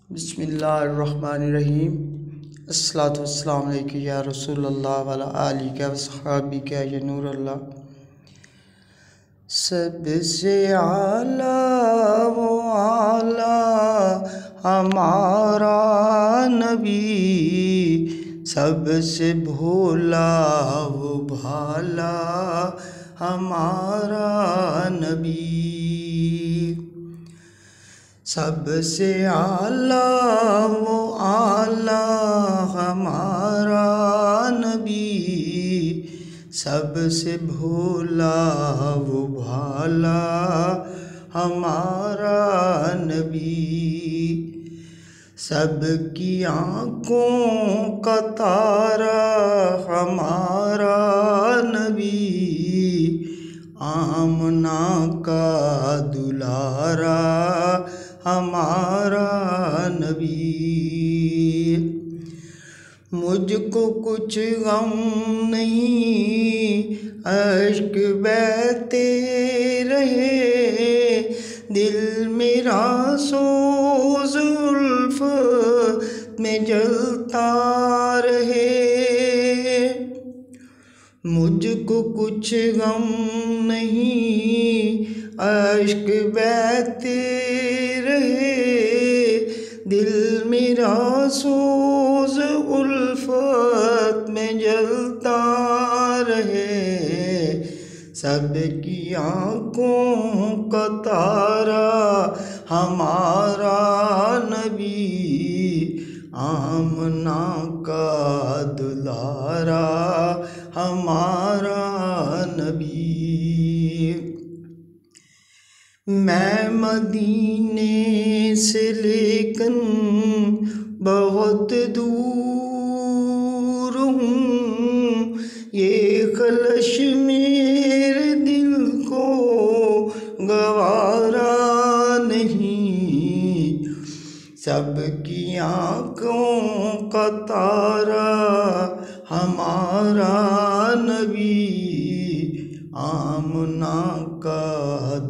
बिस्मिल्लाहिर्रहमानिर्रहीम। अस्सलातु वस्सलामु अलैका या रसूलल्लाह व अला आलिका व सहाबिका या नूरल्लाह। सबसे आला वो आला हमारा नबी, सबसे भोला वो भाला हमारा नबी। सबसे आला वो आला हमारा नबी, सबसे भोला वो भाला हमारा नबी। सबकी आँखों का तारा हमारा नबी, आमना का दुलारा हमारा नबी। मुझको कुछ गम नहीं, अश्क बहते रहे, दिल मेरा सोज़ उल्फ़त में जलता रहे। मुझको कुछ गम नहीं, अश्क बहते रहे, दिल मेरा सोज़ उल्फ़त में जलता रहे। सबकी आँखों का तारा हमारा नबी, आमना का दुलारा हमारा नबी। मैं मदीने से लेकिन बहुत दूर हूँ, ये खलश मेरे दिल को गवारा नहीं। सबकी आँखों का तारा हमारा नबी, आमना का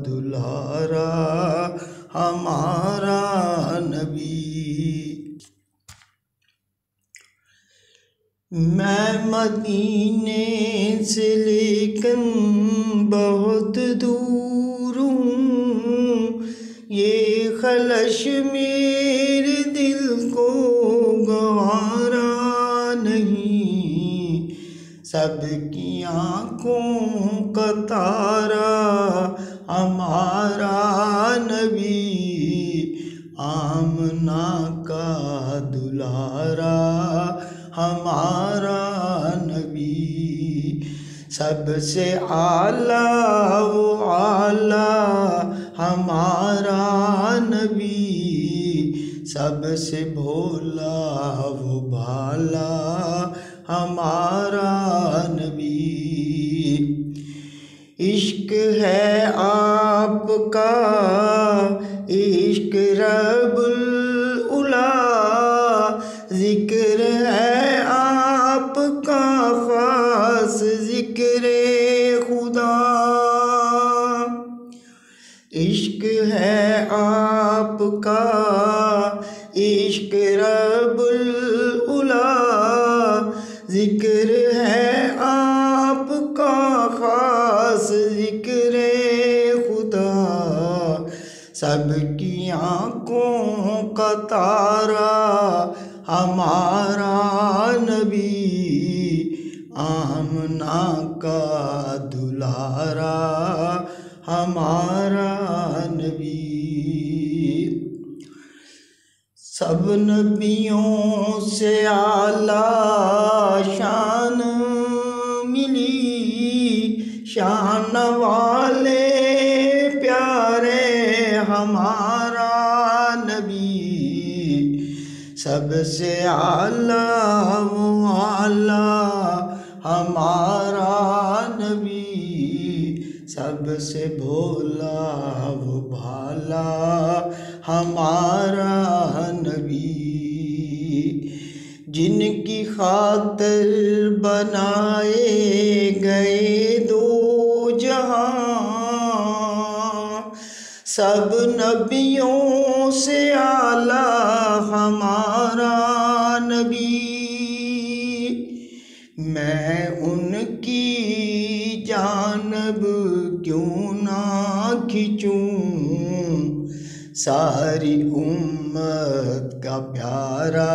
दुलारा हमारा नबी। मैं मदीने से लेकिन बहुत दूर हूँ, ये खलश मेरे दिल को गवारा नहीं। सबकी आँखों का तारा हमारा नबी, आमना का दुलारा हमारा नबी। सबसे आला वो आला हमारा नबी, सबसे भोला वो भाला हमारा नबी। इश्क है आपका इश्क रब्बुल उला, ज़िक्र है आपका ख़ास ज़िक्र खुदा। इश्क है आपका इश्क रब्बुल उला, ज़िक्र है आपका ख़ास ज़िक्र खुदा। सबकी आँखों का तारा हमारा नबी, आमना का दुलारा हमारा नबी। सब नबियों से आला शान मिली, शान वाले प्यारे हमारा नबी। सबसे आला वो आला हमारा नबी, सबसे भोला वो भाला हमारा नबी। जिनकी खातिर बनाए गए दो जहां, सब नबियों से आला हमारा नबी, मैं उनकी जानब क्यों ना खिंचूं, सारी उम्मत का प्यारा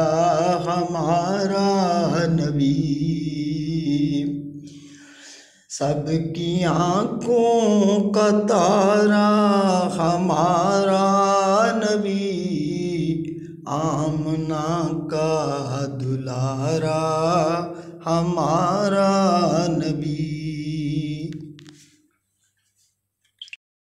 हमारा नबी। सबकी आँखों का तारा हमारा नबी, आमना का दुलारा हमारा नबी।